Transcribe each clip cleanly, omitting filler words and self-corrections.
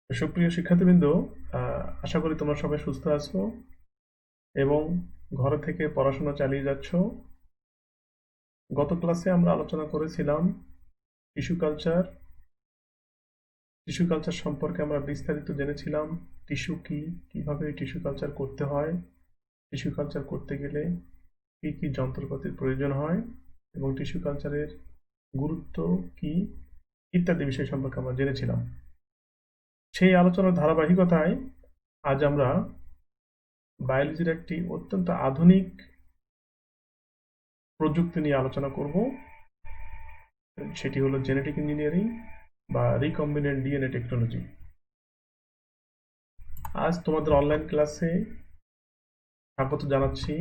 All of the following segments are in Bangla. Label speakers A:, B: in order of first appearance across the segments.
A: সুপ্রিয় শিক্ষার্থীবৃন্দ, আশা করি তোমরা সবাই সুস্থ আছো এবং ঘরে থেকে পড়াশোনা চালিয়ে যাচ্ছ। গত ক্লাসে আমরা আলোচনা করেছিলাম টিস্যু কালচার। টিস্যু কালচার সম্পর্কে আমরা বিস্তারিত জেনেছিলাম। টিস্যু কি, কিভাবে টিস্যু কালচার করতে হয়, টিস্যু কালচার করতে গেলে কি কি যন্ত্রপাতির প্রয়োজন হয় এবং টিস্যু কালচারের গুরুত্ব কি ইত্যাদি বিষয় সম্পর্কে আমরা জেনেছিলাম। সেই আলোচনার ধারাবাহিকতায় আজ আমরা বায়োলজির একটি অত্যন্ত আধুনিক প্রযুক্তি নিয়ে আলোচনা করব। সেটি হলো জেনেটিক ইঞ্জিনিয়ারিং বা রিকম্বিনেন্ট ডিএনএ টেকনোলজি। আজ তোমাদের অনলাইন ক্লাসে স্বাগত জানাচ্ছি।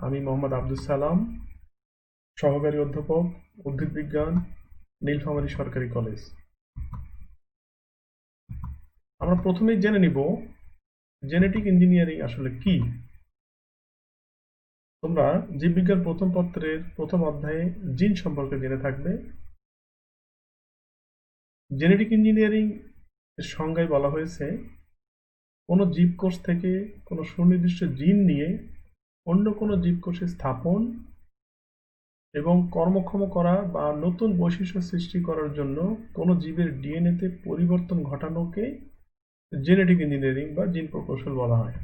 A: আমি মোহাম্মদ আব্দুল সালাম, সহকারী অধ্যাপক, উদ্ভিদ বিজ্ঞান, নীলফামারী সরকারি কলেজ। আমরা প্রথমেই জেনে নিব জেনেটিক ইঞ্জিনিয়ারিং আসলে কি। তোমরা জীববিজ্ঞান প্রথম পত্রের প্রথম অধ্যায়ে জিন সম্পর্কে জেনে থাকবে। জেনেটিক ইঞ্জিনিয়ারিং এর সংজ্ঞায় বলা হয়েছে কোনো জীবকোষ থেকে কোনো সুনির্দিষ্ট জিন নিয়ে অন্য কোনো জীবকোষে স্থাপন এবং কর্মক্ষম করা বা নতুন বৈশিষ্ট্য সৃষ্টি করার জন্য কোনো জীবের ডিএনএতে পরিবর্তন ঘটানোকে জেনেটিক ইঞ্জিনিয়ারিং বা জিন প্রকৌশল বলা হয়।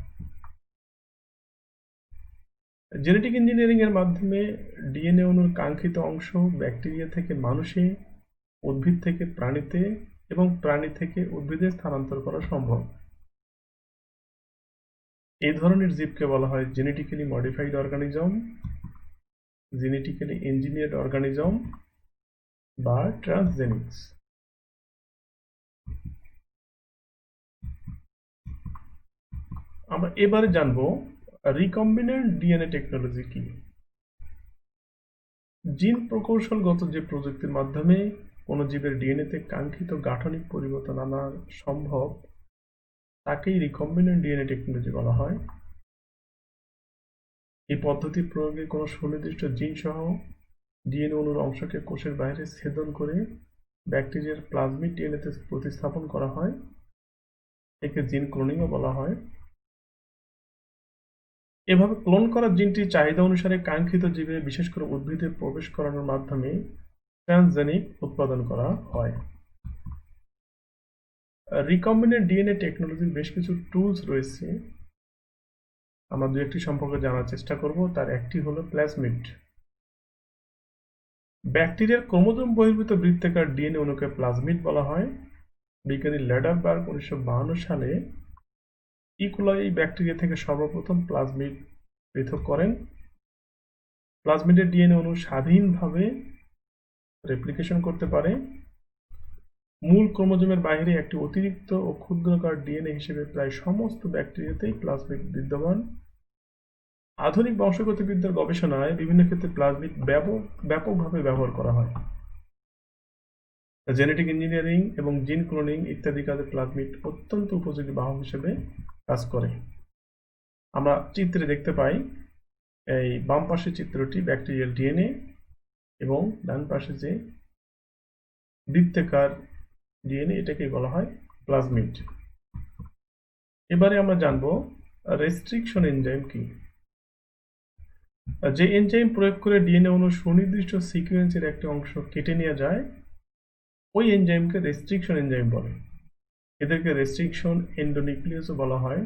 A: জেনেটিক ইঞ্জিনিয়ারিং এর মাধ্যমে ডিএনএ অণুর কাঙ্ক্ষিত অংশ ব্যাকটেরিয়া থেকে মানুষে, উদ্ভিদ থেকে প্রাণীতে এবং প্রাণী থেকে উদ্ভিদে স্থানান্তর করা সম্ভব। এই ধরনের জীবকে বলা হয় genetically modified organism, genetically engineered organism বা ট্রান্সজেনিক্স। আমরা এবারে জানব রিকম্বিনেন্ট ডিএনএ টেকনোলজি কি। জিন প্রকৌশলগত যে প্রযুক্তির মাধ্যমে কোনো জীবের ডিএনএতে কাঙ্ক্ষিত গাঠনিক পরিবর্তন আনা সম্ভব তাকেই রিকম্বিনেন্ট ডিএনএ টেকনোলজি বলা হয়। এই পদ্ধতি প্রয়োগে কোনো সুনির্দিষ্ট জিন সহ ডিএনএ অণুর অংশকে কোষের বাইরে ছেদন করে ব্যাকটেরিয়ার প্লাজমিড ডিএনএতে প্রতিস্থাপন করা হয়। একে জিন ক্লোনিংও বলা হয়। এভাবে ক্লোন করা জিনটির চাহিদা অনুসারে কাঙ্ক্ষিত জীবে, বিশেষ করে উদ্ভিদে প্রবেশ করানোর মাধ্যমে ট্রান্সজেনিক উৎপাদন করা হয়। রিকম্বিনেন্ট ডিএনএ টেকনোলজির বেশ কিছু টুলস রয়েছে। আমরা দু একটি সম্পর্কে জানার চেষ্টা করব। তার একটি হলো প্লাজমিড। ব্যাকটেরিয়ার ক্রোমোজোম বহির্ভূত বৃত্তাকার ডিএনএ অণুকে প্লাজমিড বলা হয়। বিজ্ঞানী ল্যাডারবার্গ 1952 সালে ইকোলাই ব্যাকটেরিয়া থেকে সর্বপ্রথম প্লাজমিড পৃথক করেন। প্লাজমিডের ডিএনএ অণু স্বাধীনভাবে রেপ্লিকেশন করতে পারে। মূল ক্রোমোজোমের বাইরে একটি অতিরিক্ত ও ক্ষুদ্রাকার ডিএনএ হিসেবে প্রায় সমস্ত ব্যাকটেরিয়াতেই প্লাজমিড বিদ্যমান। আধুনিক বংশগতিবিদ্যার গবেষণায় বিভিন্ন ক্ষেত্রে প্লাজমিড ব্যাপকভাবে ব্যবহার করা হয়। জেনেটিক ইঞ্জিনিয়ারিং এবং জিন ক্লোনিং ইত্যাদি কাজে প্লাজমিড অত্যন্ত উপযোগী বাহক হিসেবে কাজ করে। আমরা চিত্রে দেখতে পাই, এই বাম পাশের চিত্রটি ব্যাকটেরিয়াল ডিএনএ এবং ডান পাশে যে বৃত্তাকার ডিএনএ, এটাকে বলা হয় প্লাজমিড। এবারে আমরা জানব রেস্ট্রিকশন এনজাইম কি। যে এনজাইম প্রয়োগ করে ডিএনএ অণুর সুনির্দিষ্ট সিকোয়েন্সের একটি অংশ কেটে নেওয়া যায়, ওই এনজাইমকে রেস্ট্রিকশন এনজাইম বলে। এদেরকে রেস্ট্রিকশন এন্ডোনিউক্লিয়াসও বলা হয়।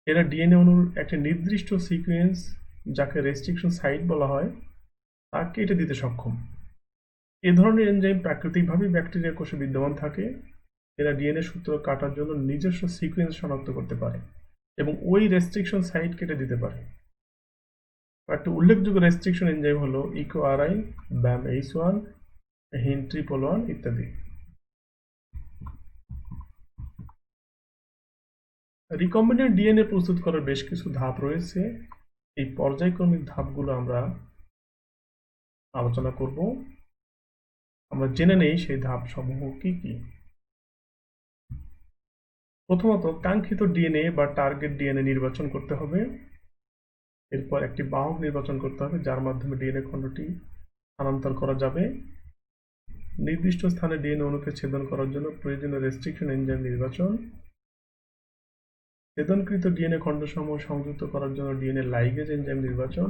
A: এরা ডিএনএ অণুর একটি নির্দিষ্ট সিকোয়েন্স, যাকে রেস্ট্রিকশন সাইট বলা হয়, তা কেটে দিতে সক্ষম। এ ধরনের এনজাইম প্রাকৃতিকভাবেই ব্যাকটেরিয়া কোষে বিদ্যমান থাকে। এরা ডিএনএ সূত্র কাটার জন্য নিজস্ব সিকোয়েন্স শনাক্ত করতে পারে এবং ওই রেস্ট্রিকশন সাইট কেটে দিতে পারে। একটি উল্লেখযোগ্য রেস্ট্রিকশন এনজাইম হলো ইকোআরআই, BAM-H1, HIN-111 ইত্যাদি। রিকম্বিনেন্ট ডিএনএ প্রস্তুত করার বেশ কিছু ধাপ রয়েছে। এই পর্যায়ক্রমিক ধাপগুলো আমরা আলোচনা করব। আমরা জেনে নেই সেই ধাপ সমূহ কি কি। প্রথমত, কাঙ্ক্ষিত ডিএনএ বা টার্গেট ডিএনএ নির্বাচন করতে হবে। এরপর একটি বাহক নির্বাচন করতে হবে যার মাধ্যমে ডিএনএ খণ্ডটি স্থানান্তর করা যাবে। নির্দিষ্ট স্থানে ডিএনএ অণুকে ছেদন করার জন্য প্রয়োজনীয় রেস্ট্রিকশন এনজাইম নির্বাচন, ছেদনকৃত ডিএনএ খণ্ডসমূহ সংযুক্ত করার জন্য ডিএনএ লাইগেজ এনজাইম নির্বাচন,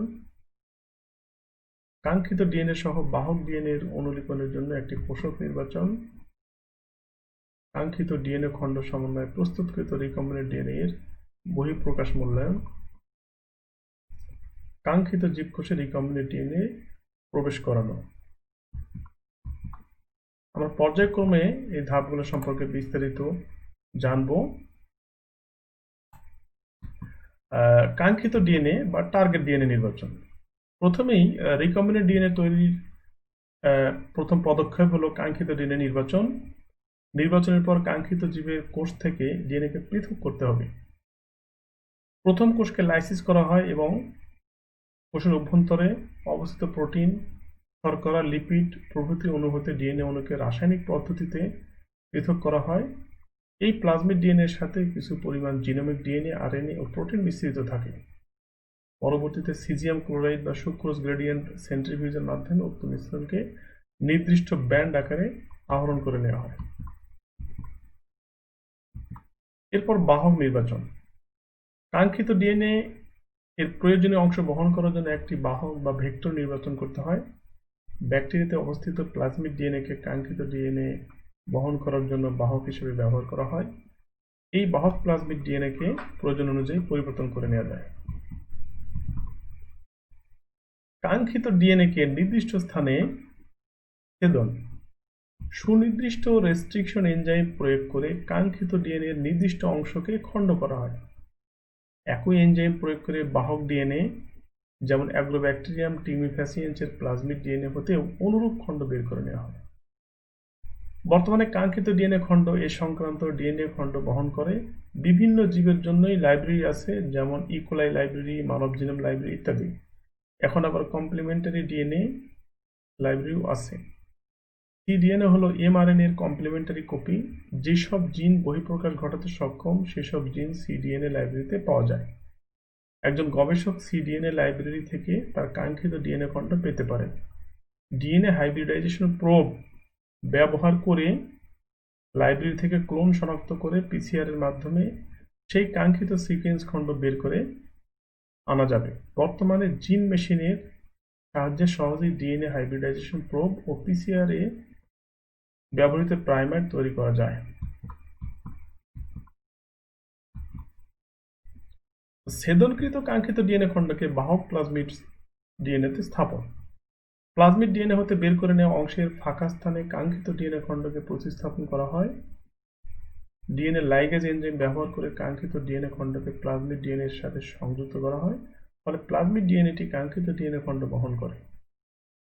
A: কাঙ্ক্ষিত ডিএনএ সহ বাহক ডিএনএ এর অনুলিপনের জন্য একটি পোষক নির্বাচন, কাঙ্ক্ষিত ডিএনএ খণ্ড সমন্বয়ে প্রস্তুতকৃত রিকম্বিনেন্ট ডিএনএ এর বহিঃপ্রকাশ মূল্যায়ন, কাঙ্ক্ষিত জীবকোষে রিকম্বিনেন্ট ডিএনএ প্রবেশ করানো। আমরা পর্যায়ক্রমে এই ধাপগুলো সম্পর্কে বিস্তারিত জানব। কাঙ্ক্ষিত ডিএনএ বা টার্গেট ডিএনএ নির্বাচন। প্রথমেই রিকম্বিনেন্ট ডিএনএ তৈরির প্রথম পদক্ষেপ হলো কাঙ্ক্ষিত ডিএনএ নির্বাচন। নির্বাচনের পর কাঙ্ক্ষিত জীবের কোষ থেকে ডিএনএকে পৃথক করতে হবে। প্রথম কোষকে লাইসিস করা হয় এবং কোষের অভ্যন্তরে অবস্থিত প্রোটিন, শর্করা, লিপিড প্রভৃতি অণু হতে ডিএনএ অণুকে রাসায়নিক পদ্ধতিতে পৃথক করা হয়। এই প্লাজমিড ডিএনএ এর সাথে কিছু পরিমাণ জিনোমিক ডিএনএ, আরএনএ ও প্রোটিন মিশ্রিত থাকে। পরবর্তীতে সিজিএম ক্লোরাইড বা সুক্রোজ গ্রেডিয়েন্ট সেন্ট্রিফিউজের মাধ্যমে উক্ত মিশ্রণকে নির্দিষ্ট ব্যান্ড আকারে আহরণ করে নেওয়া হয়। এরপর বাহক নির্বাচন। কাঙ্ক্ষিত ডিএনএ এর প্রয়োজনীয় অংশ বহন করার জন্য একটি বাহক বা ভেক্টর নির্বাচন করতে হয়। ব্যাকটেরিয়াতে অবস্থিত প্লাজমিড ডিএনএকে কাঙ্ক্ষিত ডিএনএ বহন করার জন্য বাহক হিসেবে ব্যবহার করা হয়। এই বাহক প্লাজমিড ডিএনএকে প্রয়োজন অনুযায়ী পরিবর্তন করে নেওয়া যায়। কাঙ্ক্ষিত ডিএনএকে নির্দিষ্ট স্থানে ছেদন। সুনির্দিষ্ট রেস্ট্রিকশন এনজাইম প্রয়োগ করে কাঙ্ক্ষিত ডিএনএ এর নির্দিষ্ট অংশকে খণ্ড করা হয়। একই এনজাইম প্রয়োগ করে বাহক ডিএনএ যেমন অ্যাগ্লোব্যাকটেরিয়াম টিমিফ্যাসিয়েন্স এর প্লাজমিড ডিএনএ হতেও অনুরূপ খণ্ড বের করে নেওয়া হয়। বর্তমানে কাঙ্ক্ষিত ডিএনএ খণ্ড এ সংক্রান্ত ডিএনএ খণ্ড বহন করে। বিভিন্ন জীবের জন্যই লাইব্রেরি আছে, যেমন ইকোলাই লাইব্রেরি, মানব জিনোম লাইব্রেরি ইত্যাদি। এখন আবার কমপ্লিমেন্টারি ডিএনএ লাইব্রেরিও আছে। সিডিএনএ হলো এমআরএনএ এর কমপ্লিমেন্টারি কপি। যেসব জিন বহিঃপ্রকাশ ঘটাতে সক্ষম সেসব জিন সিডিএনএ লাইব্রেরিতে পাওয়া যায়। একজন গবেষক সিডিএনএ লাইব্রেরি থেকে তার কাঙ্ক্ষিত ডিএনএ খণ্ড পেতে পারেন। ডিএনএ হাইব্রিডাইজেশন প্রোব ব্যবহার করে লাইব্রেরি থেকে ক্লোন শনাক্ত করে পিসিআর এর মাধ্যমে সেই কাঙ্ক্ষিত সিকোয়েন্স খণ্ড বের করে আনা যাবে। বর্তমানে জিন মেশিনের সাহায্যে সহজেই ডিএনএ হাইব্রিডাইজেশন প্রোব ও পিসিআর এ ব্যবহৃত প্রাইমার তৈরি করা যায়। ছেদনকৃত কাঙ্ক্ষিত ডিএনএ খণ্ডকে বাহক প্লাজমিড ডিএনএতে স্থাপন। প্লাজমিড ডিএনএ হতে বের করে নেওয়া অংশের ফাঁকা স্থানে কাঙ্ক্ষিত ডিএনএ খণ্ডকে প্রতিস্থাপন করা হয়। ডিএনএ লাইগেজ এনজাইম ব্যবহার করে কাঙ্ক্ষিত ডিএনএ খণ্ডকে প্লাজমিড ডিএনএ এর সাথে সংযুক্ত করা হয়, ফলে প্লাজমিড ডিএনএটি কাঙ্ক্ষিত ডিএনএ খণ্ড বহন করে।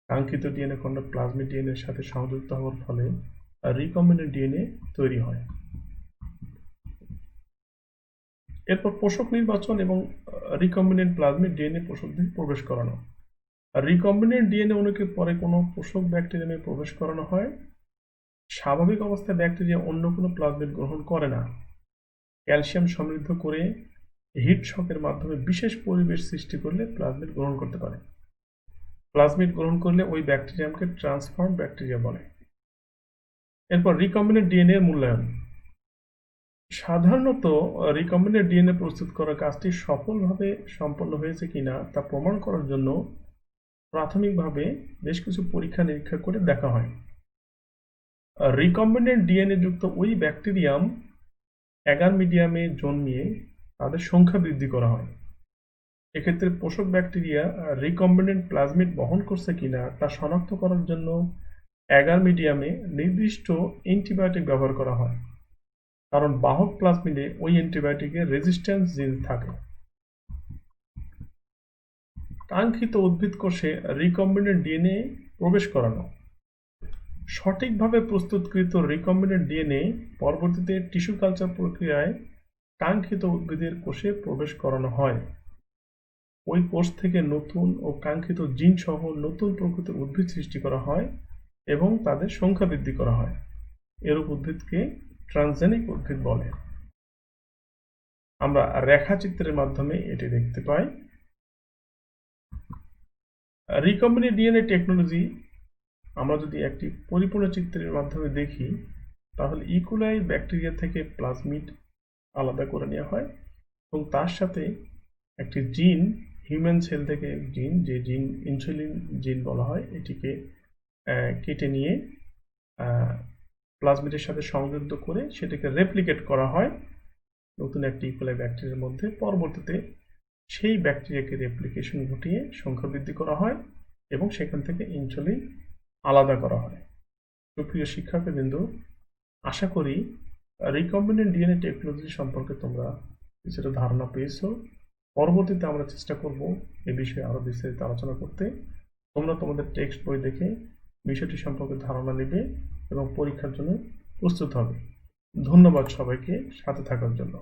A: কাঙ্ক্ষিত ডিএনএ খণ্ড প্লাজমিড ডিএনএ এর সাথে সংযুক্ত হওয়ার ফলে রিকম্বিনেন্ট ডিএনএ তৈরি হয়। এরপর পোষক নির্বাচন এবং রিকম্বিনেন্ট প্লাজমিড ডিএনএ পোষকদের প্রবেশ করানো। রিকম্বিনেন্ট ডিএনএ অণুকে পরে কোনো পোষক ব্যাকটেরিয়ামে প্রবেশ করানো হয়। স্বাভাবিক অবস্থায় ব্যাকটেরিয়া অন্য কোনো প্লাজমিড গ্রহণ করে না। ক্যালসিয়াম সমৃদ্ধ করে হিট শকের মাধ্যমে বিশেষ পরিবেশ সৃষ্টি করলে প্লাজমিড গ্রহণ করতে পারে। প্লাজমিড গ্রহণ করলে ওই ব্যাকটেরিয়ামকে ট্রান্সফর্ম ব্যাকটেরিয়া বলে। এরপর রিকম্বিনেন্ট ডিএনএ এর মূল্যায়ন। সাধারণত রিকম্বিনেন্ট ডিএনএ প্রস্তুত করার কাজটি সফলভাবে সম্পন্ন হয়েছে কিনা তা প্রমাণ করার জন্য প্রাথমিকভাবে বেশ কিছু পরীক্ষা নিরীক্ষা করে দেখা হয়। রিকম্বিনেন্ট ডিএনএ যুক্ত ওই ব্যাকটেরিয়াম অ্যাগার মিডিয়ামে জন্মিয়ে তাদের সংখ্যা বৃদ্ধি করা হয়। এক্ষেত্রে পোষক ব্যাকটেরিয়া রিকম্বিনেন্ট প্লাজমিড বহন করছে কিনা তা শনাক্ত করার জন্য অ্যাগার মিডিয়ামে নির্দিষ্ট অ্যান্টিবায়োটিক ব্যবহার করা হয়, কারণ বাহক প্লাজমিডে ওই অ্যান্টিবায়োটিকের রেজিস্ট্যান্স জিন থাকে। কাঙ্ক্ষিত উদ্ভিদ কোষে রিকম্বিনেন্ট ডিএনএ প্রবেশ করানো। সঠিকভাবে প্রস্তুতকৃত রিকম্বিনেন্ট ডিএনএ পরবর্তীতে টিস্যু কালচার প্রক্রিয়ায় কাঙ্ক্ষিত উদ্ভিদের কোষে প্রবেশ করানো হয়। ওই কোষ থেকে নতুন ও কাঙ্ক্ষিত জিন সহ নতুন প্রকৃতির উদ্ভিদ সৃষ্টি করা হয় এবং তাদের সংখ্যা বৃদ্ধি করা হয়। এরূপ উদ্ভিদকে ট্রান্সজেনিক উদ্ভিদ বলে। আমরা রেখাচিত্রের মাধ্যমে এটি দেখতে পাই। রিকম্বিনেন্ট ডিএনএ টেকনোলজি আমরা যদি একটি পরিপূর্ণ চিত্রের মাধ্যমে দেখি, তাহলে ইকোলাই ব্যাকটেরিয়া থেকে প্লাজমিড আলাদা করে নেওয়া হয় এবং তার সাথে একটি জিন, হিউম্যান সেল থেকে জিন, যে জিন ইনসুলিন জিন বলা হয়, এটিকে কেটে নিয়ে প্লাজমিডের সাথে সংযুক্ত করে সেটাকে রেপ্লিকেট করা হয় নতুন একটি ইকোলাই ব্যাকটেরিয়ার মধ্যে। পরবর্তীতে সেই ব্যাকটেরিয়াকে রেপ্লিকেশন ঘটিয়ে সংখ্যা বৃদ্ধি করা হয় এবং সেখান থেকে ইনসুলিন আলাদা করা হয়। সুপ্রিয় শিক্ষার্থীবৃন্দ, আশা করি রিকম্বিনেন্ট ডিএনএ টেকনোলজি সম্পর্কে তোমরা কিছুটা ধারণা পেয়েছো। পরবর্তীতে আমরা চেষ্টা করব এ বিষয়ে আরও বিস্তারিত আলোচনা করতে। তোমরা তোমাদের টেক্সট বই দেখে বিষয়টি সম্পর্কে ধারণা নেবে এবং পরীক্ষার জন্য প্রস্তুত হবে। ধন্যবাদ সবাইকে সাথে থাকার জন্য।